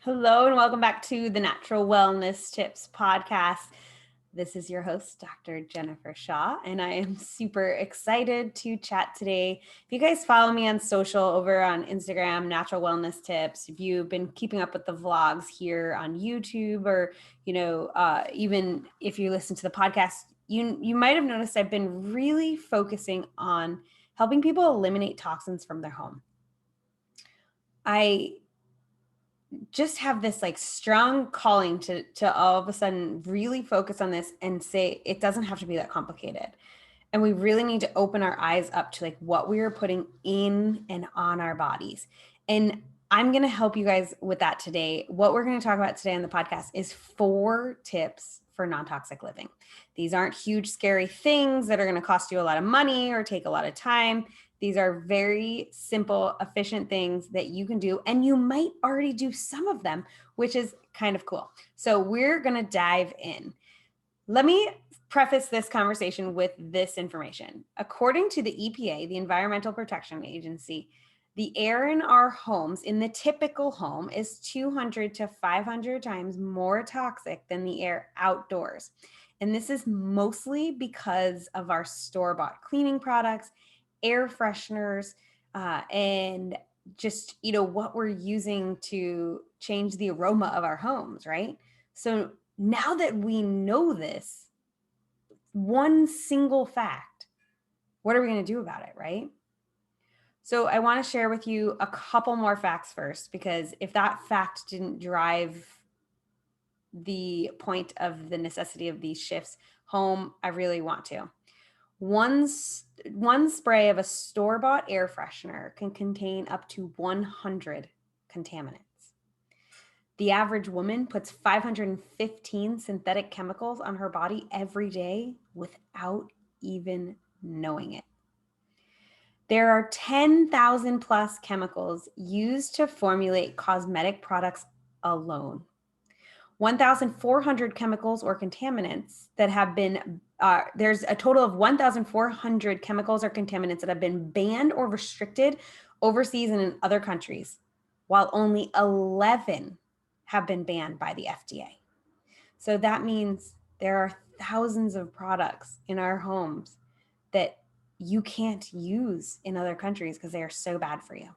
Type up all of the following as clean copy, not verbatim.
Hello, and welcome back to the Natural Wellness Tips podcast. This is your host, Dr. Jennifer Shaw, and I am super excited to chat today. If you guys follow me on social over on Instagram, Natural Wellness Tips, if you've been keeping up with the vlogs here on YouTube, or even if you listen to the podcast, you might have noticed I've been really focusing on helping people eliminate toxins from their home. I just have this like strong calling to all of a sudden really focus on this and say it doesn't have to be that complicated. And we really need to open our eyes up to like what we are putting in and on our bodies. And I'm going to help you guys with that today. What we're going to talk about today on the podcast is 4 tips for non-toxic living. These aren't huge, scary things that are going to cost you a lot of money or take a lot of time. These are very simple, efficient things that you can do, and you might already do some of them, which is kind of cool. So we're going to dive in. Let me preface this conversation with this information. According to the EPA, the Environmental Protection Agency, the air in our homes, in the typical home, is 200 to 500 times more toxic than the air outdoors. And this is mostly because of our store-bought cleaning products, air fresheners, and just, what we're using to change the aroma of our homes, right? So now that we know this one single fact, what are we going to do about it, right? So I want to share with you a couple more facts first, because if that fact didn't drive the point of the necessity of these shifts home, I really want to. One spray of a store-bought air freshener can contain up to 100 contaminants. The average woman puts 515 synthetic chemicals on her body every day without even knowing it. There are 10,000 plus chemicals used to formulate cosmetic products alone. 1,400 chemicals or contaminants that have been, there's a total of 1,400 chemicals or contaminants that have been banned or restricted overseas and in other countries, while only 11 have been banned by the FDA. So that means there are thousands of products in our homes that you can't use in other countries because they are so bad for you.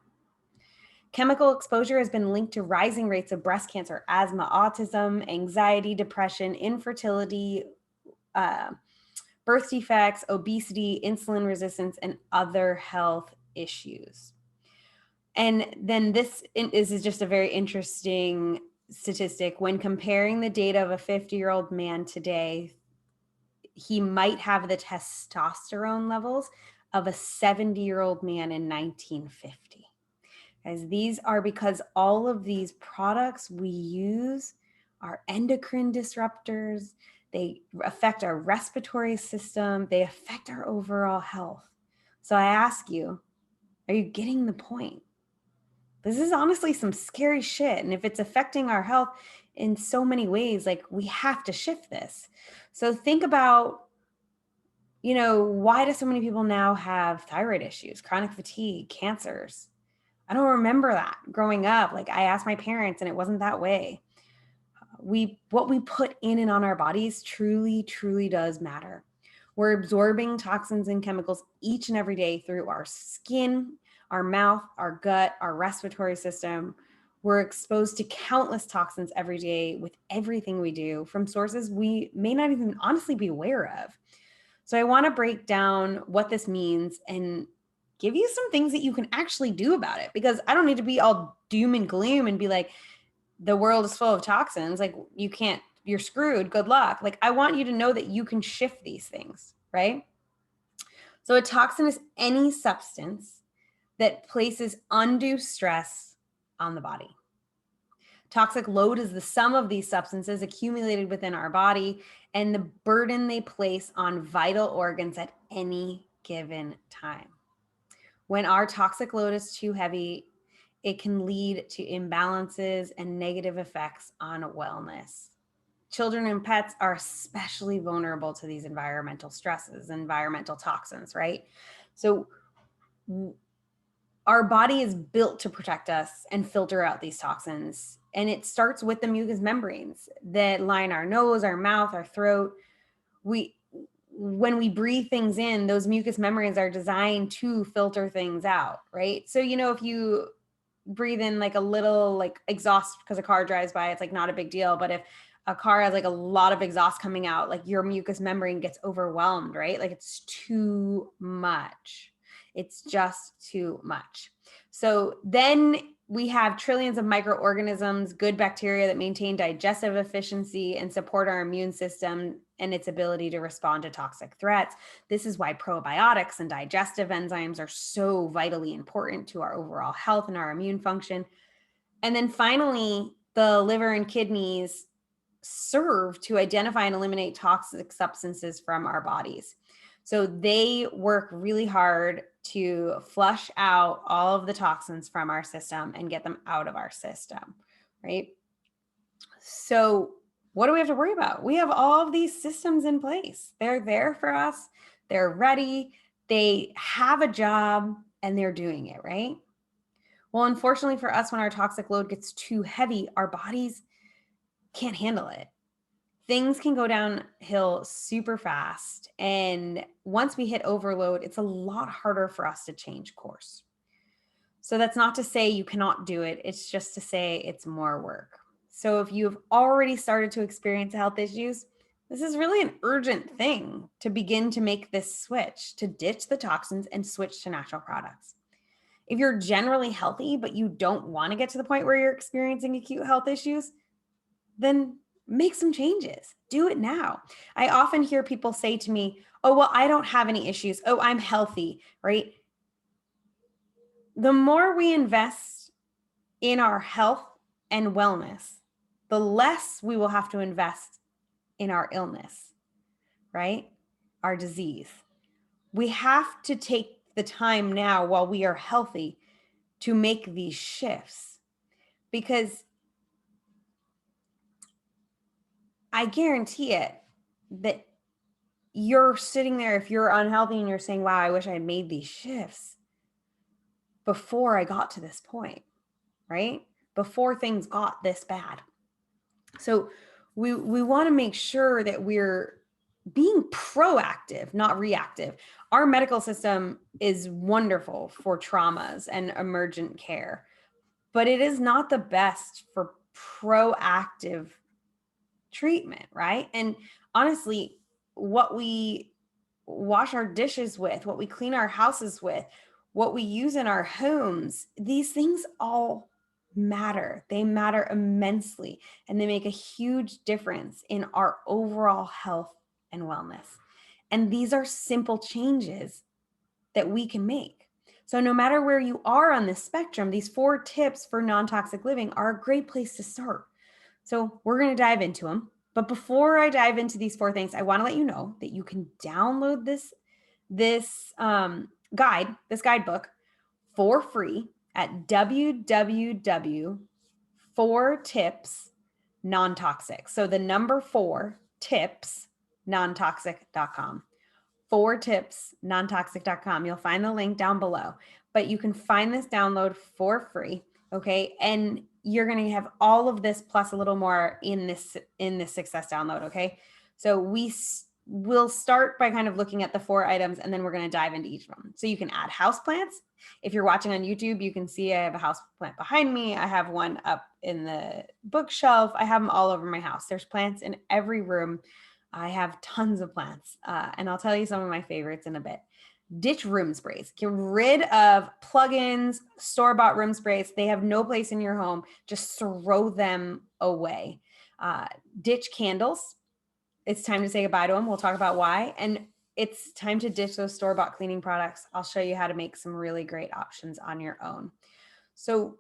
Chemical exposure has been linked to rising rates of breast cancer, asthma, autism, anxiety, depression, infertility, birth defects, obesity, insulin resistance, and other health issues. And then this is just a very interesting statistic. When comparing the data of a 50-year-old man today, he might have the testosterone levels of a 70-year-old man in 1950. Guys, these are because all of these products we use are endocrine disruptors. They affect our respiratory system. They affect our overall health. So I ask you, are you getting the point? This is honestly some scary shit. And if it's affecting our health in so many ways, like we have to shift this. So think about, why do so many people now have thyroid issues, chronic fatigue, cancers? I don't remember that growing up. Like I asked my parents and it wasn't that way. What we put in and on our bodies truly, truly does matter. We're absorbing toxins and chemicals each and every day through our skin, our mouth, our gut, our respiratory system. We're exposed to countless toxins every day with everything we do from sources we may not even honestly be aware of. So I want to break down what this means and give you some things that you can actually do about it, because I don't need to be all doom and gloom and be like, the world is full of toxins. Like you're screwed. Good luck. Like I want you to know that you can shift these things, right? So a toxin is any substance that places undue stress on the body. Toxic load is the sum of these substances accumulated within our body and the burden they place on vital organs at any given time. When our toxic load is too heavy, it can lead to imbalances and negative effects on wellness. Children and pets are especially vulnerable to these environmental stresses, environmental toxins, right? So our body is built to protect us and filter out these toxins. And it starts with the mucous membranes that line our nose, our mouth, our throat. When we breathe things in, those mucous membranes are designed to filter things out, right? So, if you breathe in like a little like exhaust because a car drives by, it's like not a big deal. But if a car has like a lot of exhaust coming out, like your mucous membrane gets overwhelmed, right? Like it's too much. It's just too much. So then we have trillions of microorganisms, good bacteria that maintain digestive efficiency and support our immune system and its ability to respond to toxic threats. This is why probiotics and digestive enzymes are so vitally important to our overall health and our immune function. And then finally, the liver and kidneys serve to identify and eliminate toxic substances from our bodies. So they work really hard to flush out all of the toxins from our system and get them out of our system, right? So what do we have to worry about? We have all of these systems in place. They're there for us. They're ready. They have a job and they're doing it, right? Well, unfortunately for us, when our toxic load gets too heavy, our bodies can't handle it. Things can go downhill super fast. And once we hit overload, it's a lot harder for us to change course. So that's not to say you cannot do it. It's just to say it's more work. So if you've already started to experience health issues, this is really an urgent thing to begin to make this switch, to ditch the toxins and switch to natural products. If you're generally healthy, but you don't want to get to the point where you're experiencing acute health issues, then make some changes. Do it now. I often hear people say to me, oh, well, I don't have any issues. Oh, I'm healthy, right? The more we invest in our health and wellness, the less we will have to invest in our illness, right? Our disease. We have to take the time now while we are healthy to make these shifts, because I guarantee it that you're sitting there, if you're unhealthy and you're saying, wow, I wish I had made these shifts before I got to this point, right? Before things got this bad. So we want to make sure that we're being proactive, not reactive. Our medical system is wonderful for traumas and emergent care, but it is not the best for proactive treatment, right? And honestly, what we wash our dishes with, what we clean our houses with, what we use in our homes, these things all matter. They matter immensely, and they make a huge difference in our overall health and wellness. And these are simple changes that we can make. So no matter where you are on this spectrum, these 4 tips for non-toxic living are a great place to start. So we're going to dive into them. But before I dive into these 4 things, I want to let you know that you can download this guidebook for free at www.4tipsnontoxic. So the number 4 tips nontoxic.com. 4tipsnontoxic.com. You'll find the link down below, but you can find this download for free. Okay. And you're going to have all of this plus a little more in this success download. Okay. So we'll start by kind of looking at the 4 items, and then we're going to dive into each of them. So you can add houseplants. If you're watching on YouTube, you can see I have a houseplant behind me. I have one up in the bookshelf. I have them all over my house. There's plants in every room. I have tons of plants, and I'll tell you some of my favorites in a bit. Ditch room sprays. Get rid of plugins, store-bought room sprays. They have no place in your home. Just throw them away. Ditch candles. It's time to say goodbye to them. We'll talk about why. And it's time to ditch those store-bought cleaning products. I'll show you how to make some really great options on your own. So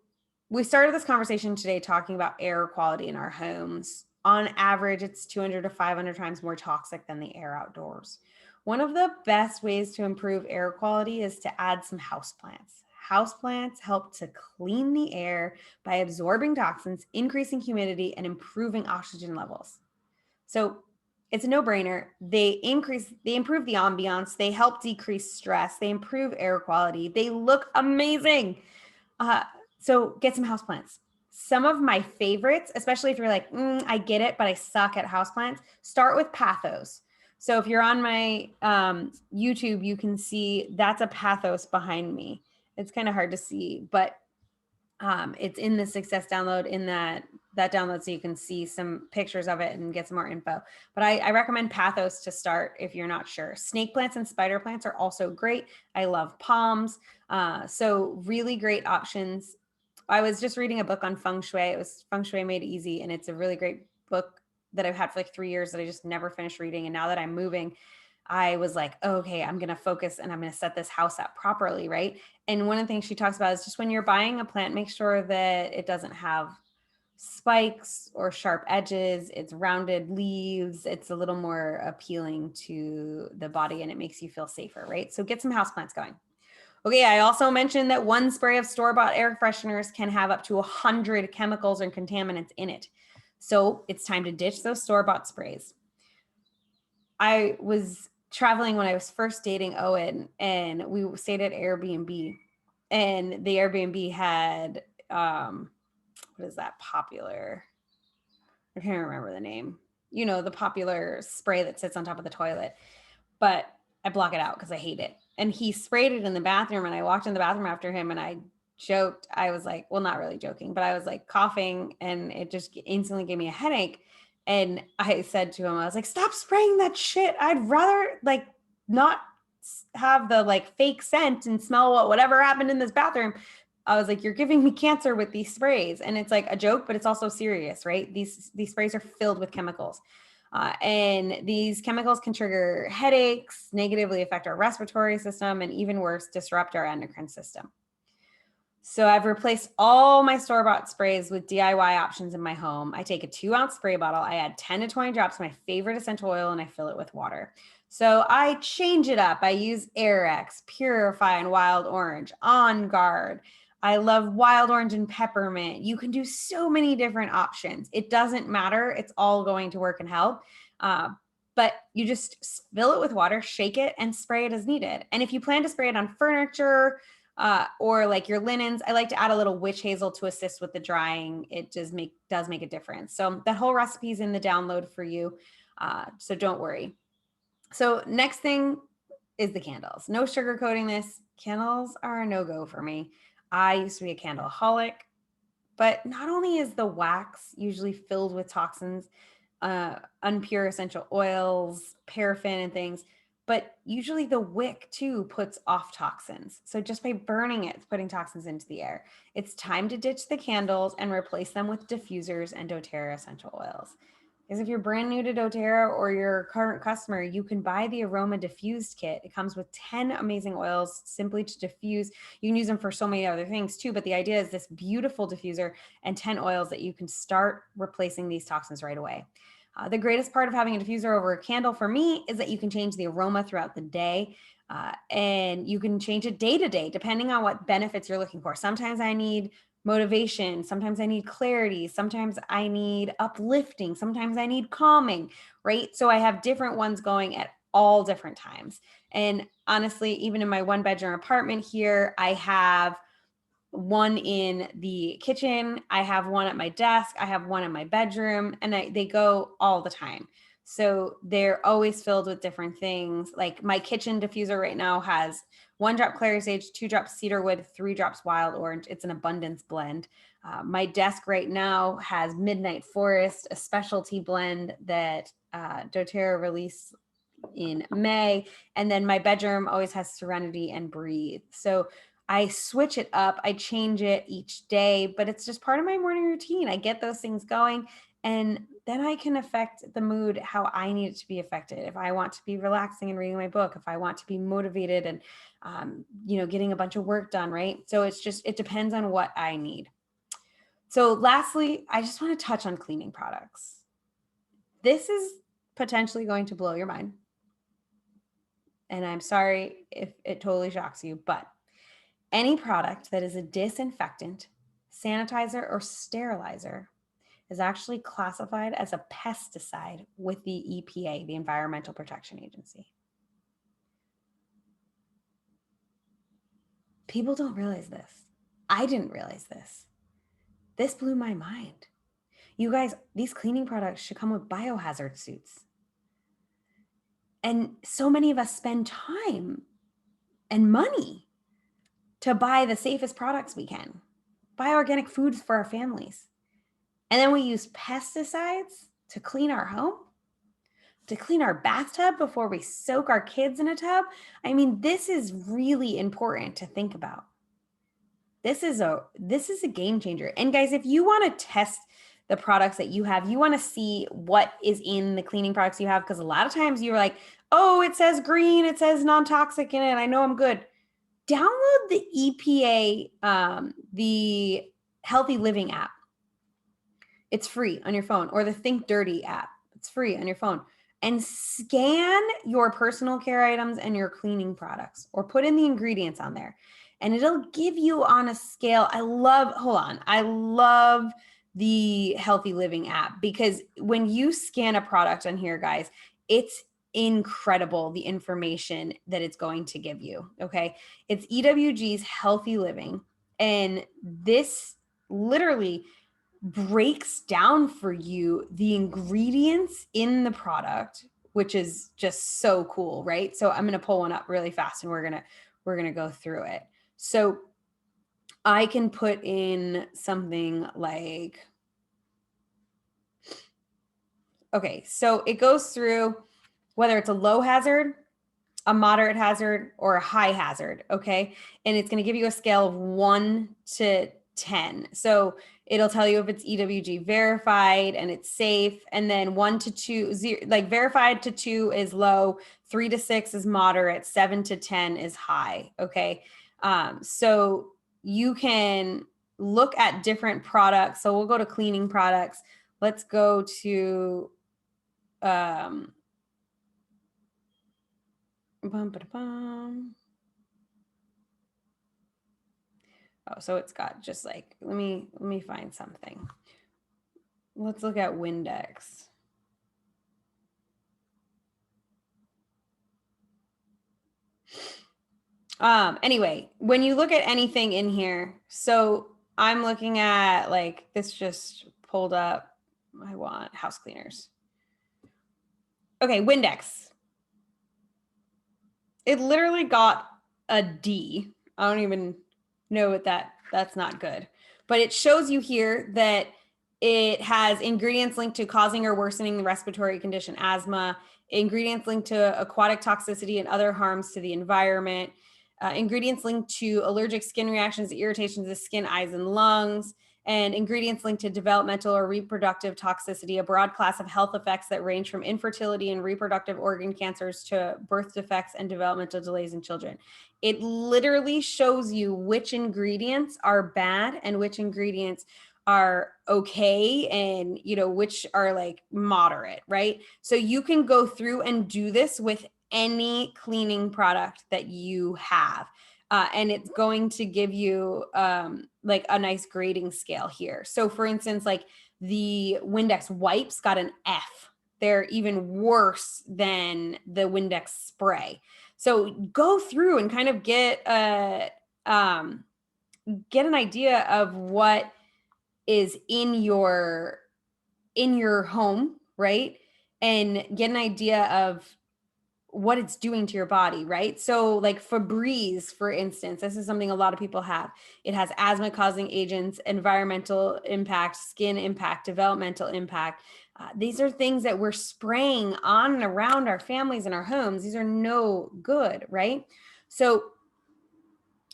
we started this conversation today talking about air quality in our homes. On average, it's 200 to 500 times more toxic than the air outdoors. One of the best ways to improve air quality is to add some houseplants. Houseplants help to clean the air by absorbing toxins, increasing humidity, and improving oxygen levels. So It's a no-brainer. They improve the ambiance, they help decrease stress, they improve air quality, they look amazing. Uh, so get some houseplants. Some of my favorites, especially if you're like, I get it, but I suck at houseplants, start with Pathos. So if you're on my YouTube, you can see that's a Pathos behind me. It's kind of hard to see, but it's in the success download in that download, so you can see some pictures of it and get some more info. But I recommend Pathos to start if you're not sure. Snake plants and spider plants are also great. I love palms. So really great options. I was just reading a book on feng shui. It was Feng Shui Made Easy, and it's a really great book that I've had for like 3 years that I just never finished reading. And now that I'm moving, I was like, oh, okay, I'm going to focus and I'm going to set this house up properly, right? And one of the things she talks about is just when you're buying a plant, make sure that it doesn't have spikes or sharp edges. It's rounded leaves. It's a little more appealing to the body and it makes you feel safer, right? So get some houseplants going. Okay, I also mentioned that one spray of store-bought air fresheners can have up to 100 chemicals and contaminants in it. So it's time to ditch those store-bought sprays. I was traveling when I was first dating Owen, and we stayed at Airbnb, and the Airbnb had what is that popular? I can't remember the name. You know, the popular spray that sits on top of the toilet, but I block it out because I hate it. And he sprayed it in the bathroom, and I walked in the bathroom after him, and I joked. I was like, well, not really joking, but I was like coughing, and it just instantly gave me a headache. And I said to him, I was like, stop spraying that shit. I'd rather like not have the like fake scent and smell whatever happened in this bathroom. I was like, you're giving me cancer with these sprays. And it's like a joke, but it's also serious, right? These sprays are filled with chemicals. And these chemicals can trigger headaches, negatively affect our respiratory system, and even worse, disrupt our endocrine system. So I've replaced all my store-bought sprays with DIY options in my home. I take a 2-ounce spray bottle, I add 10 to 20 drops of my favorite essential oil, and I fill it with water. So I change it up. I use Airex, Purify, and Wild Orange, On Guard. I love Wild Orange and Peppermint. You can do so many different options. It doesn't matter. It's all going to work and help. But you just fill it with water, shake it, and spray it as needed. And if you plan to spray it on furniture, or like your linens, I like to add a little witch hazel to assist with the drying. It just does make a difference. So that whole recipe is in the download for you. So don't worry. So next thing is the candles. No sugarcoating this. Candles are a no-go for me. I used to be a candleaholic, but not only is the wax usually filled with toxins, unpure essential oils, paraffin and things, but usually the wick too puts off toxins. So just by burning it, it's putting toxins into the air. It's time to ditch the candles and replace them with diffusers and doTERRA essential oils. Because if you're brand new to doTERRA or you're a current customer, you can buy the Aroma Diffused kit. It comes with 10 amazing oils simply to diffuse. You can use them for so many other things too, but the idea is this beautiful diffuser and 10 oils that you can start replacing these toxins right away. The greatest part of having a diffuser over a candle for me is that you can change the aroma throughout the day, and you can change it day to day depending on what benefits you're looking for. Sometimes I need motivation, sometimes I need clarity, sometimes I need uplifting, sometimes I need calming, right? So I have different ones going at all different times. And honestly, even in my 1-bedroom apartment here, I have one in the kitchen, I have one at my desk, I have one in my bedroom, and they go all the time. So they're always filled with different things. Like my kitchen diffuser right now has 1 drop clary sage, 2 drops cedarwood, 3 drops wild orange. It's an abundance blend. My desk right now has midnight forest, a specialty blend that doTERRA released in May. And then my bedroom always has serenity and breathe. So I switch it up. I change it each day, but it's just part of my morning routine. I get those things going, and then I can affect the mood how I need it to be affected. If I want to be relaxing and reading my book, if I want to be motivated and, getting a bunch of work done, right? So it depends on what I need. So lastly, I just want to touch on cleaning products. This is potentially going to blow your mind. And I'm sorry if it totally shocks you, but any product that is a disinfectant, sanitizer, or sterilizer is actually classified as a pesticide with the EPA, the Environmental Protection Agency. People don't realize this. I didn't realize this. This blew my mind. You guys, these cleaning products should come with biohazard suits. And so many of us spend time and money to buy the safest products we can, buy organic foods for our families. And then we use pesticides to clean our home, to clean our bathtub before we soak our kids in a tub. I mean, this is really important to think about. This is a game changer. And guys, if you want to test the products that you have, you want to see what is in the cleaning products you have, because a lot of times you're like, oh, it says green, it says non-toxic in it, I know I'm good. Download the EPA, the Healthy Living app. It's free on your phone, or the Think Dirty app. It's free on your phone. And scan your personal care items and your cleaning products, or put in the ingredients on there. And it'll give you on a scale. I love the Healthy Living app, because when you scan a product on here, guys, it's incredible the information that it's going to give you. Okay. It's EWG's Healthy Living. And this literally breaks down for you the ingredients in the product, which is just so cool, right? So I'm going to pull one up really fast and we're going to go through it. So I can put in something like, okay, so it goes through whether it's a low hazard, a moderate hazard, or a high hazard, okay? And it's going to give you a scale of 1 to 10. So it'll tell you if it's EWG verified and it's safe. And then 1 to 2, like verified to 2 is low, 3 to 6 is moderate, 7 to 10 is high, okay? So you can look at different products. So we'll go to cleaning products. Let's go to, Oh, so it's got just like, let me find something. Let's look at Windex. Anyway, when you look at anything in here, so I'm looking at, like, this just pulled up, I want house cleaners. Okay, Windex. It literally got a D. I don't even know what that's not good. But it shows you here that it has ingredients linked to causing or worsening the respiratory condition asthma, ingredients linked to aquatic toxicity and other harms to the environment, ingredients linked to allergic skin reactions, irritations of skin, eyes, and lungs, and ingredients linked to developmental or reproductive toxicity, a broad class of health effects that range from infertility and reproductive organ cancers to birth defects and developmental delays in children. It literally shows you which ingredients are bad and which ingredients are okay, and which are like moderate, right? So you can go through and do this with any cleaning product that you have. And it's going to give you like a nice grading scale here. So for instance, like the Windex wipes got an F. They're even worse than the Windex spray. So go through and kind of get an idea of what is in your home, right? And get an idea of what it's doing to your body, right? So like Febreze, for instance, this is something a lot of people have. It has asthma causing agents, environmental impact, skin impact, developmental impact. These are things that we're spraying on and around our families and our homes. These are no good, right? So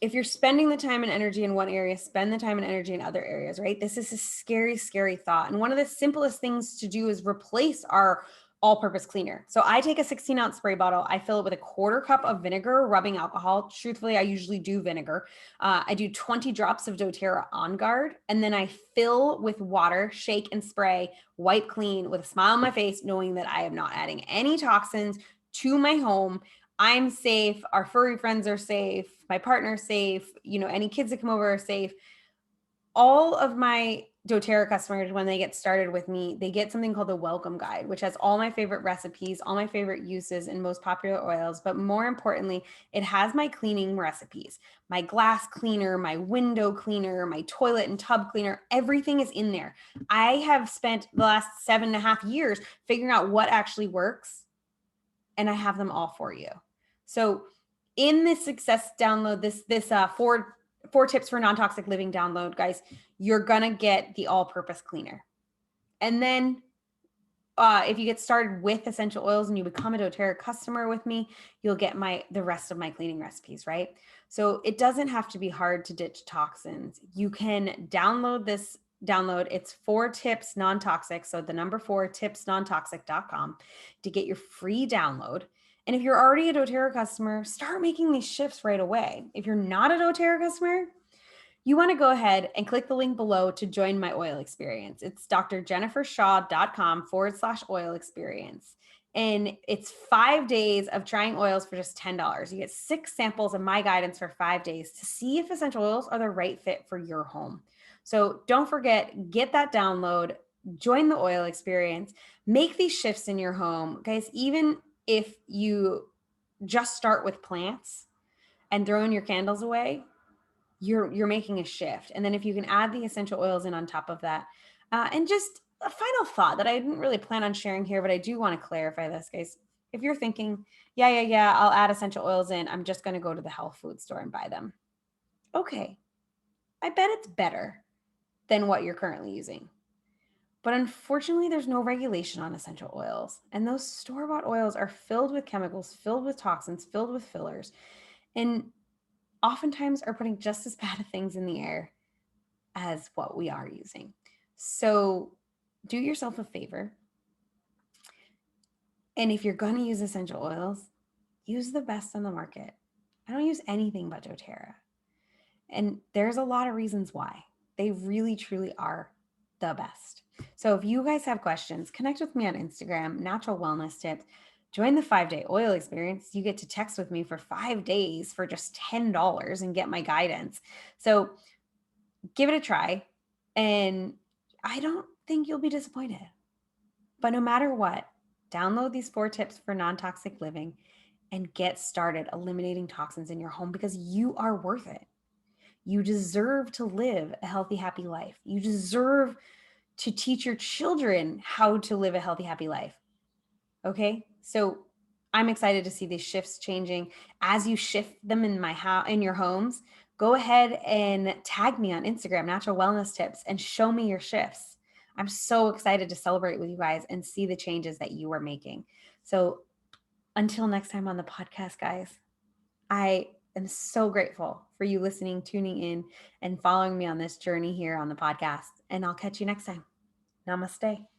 if you're spending the time and energy in one area, spend the time and energy in other areas, right? This is a scary, scary thought. And one of the simplest things to do is replace our all-purpose cleaner. So I take a 16-ounce spray bottle. I fill it with a 1/4 cup of vinegar, rubbing alcohol. Truthfully, I usually do vinegar. I do 20 drops of doTERRA On Guard, and then I fill with water, shake and spray, wipe clean with a smile on my face, knowing that I am not adding any toxins to my home. I'm safe. Our furry friends are safe. My partner's safe. Any kids that come over are safe. All of my doTERRA customers, when they get started with me, they get something called the welcome guide, which has all my favorite recipes, all my favorite uses and most popular oils. But more importantly, it has my cleaning recipes, my glass cleaner, my window cleaner, my toilet and tub cleaner, everything is in there. I have spent the last 7.5 years figuring out what actually works, and I have them all for you. So in this success download, this four tips for non-toxic living download, guys, you're gonna get the all-purpose cleaner. And then if you get started with essential oils and you become a doTERRA customer with me, you'll get the rest of my cleaning recipes, right? So it doesn't have to be hard to ditch toxins. You can download this download. It's 4 tips non-toxic. So the number 4 tipsnontoxic.com to get your free download. And if you're already a doTERRA customer, start making these shifts right away. If you're not a doTERRA customer, you want to go ahead and click the link below to join my oil experience. It's drjennifershaw.com/oil experience. And it's 5 days of trying oils for just $10. You get 6 samples of my guidance for 5 days to see if essential oils are the right fit for your home. So don't forget, get that download, join the oil experience, make these shifts in your home. Guys, even if you just start with plants and throwing your candles away, you're making a shift. And then if you can add the essential oils in on top of that, and just a final thought that I didn't really plan on sharing here, but I do want to clarify this, guys. If you're thinking, yeah, I'll add essential oils in, I'm just going to go to the health food store and buy them. Okay, I bet it's better than what you're currently using. But unfortunately, there's no regulation on essential oils. And those store-bought oils are filled with chemicals, filled with toxins, filled with fillers, and oftentimes are putting just as bad things in the air as what we are using. So do yourself a favor. And if you're going to use essential oils, use the best on the market. I don't use anything but doTERRA. And there's a lot of reasons why. They really, truly are the best. So if you guys have questions, connect with me on Instagram, Natural Wellness Tips. Join the 5-day oil experience. You get to text with me for 5 days for just $10 and get my guidance. So give it a try. And I don't think you'll be disappointed. But no matter what, download these 4 tips for non-toxic living and get started eliminating toxins in your home, because you are worth it. You deserve to live a healthy, happy life. You deserve to teach your children how to live a healthy, happy life. Okay? So I'm excited to see these shifts changing. As you shift them in your homes, go ahead and tag me on Instagram, Natural Wellness Tips, and show me your shifts. I'm so excited to celebrate with you guys and see the changes that you are making. So until next time on the podcast, guys, I am so grateful for you listening, tuning in, and following me on this journey here on the podcast. And I'll catch you next time. Namaste.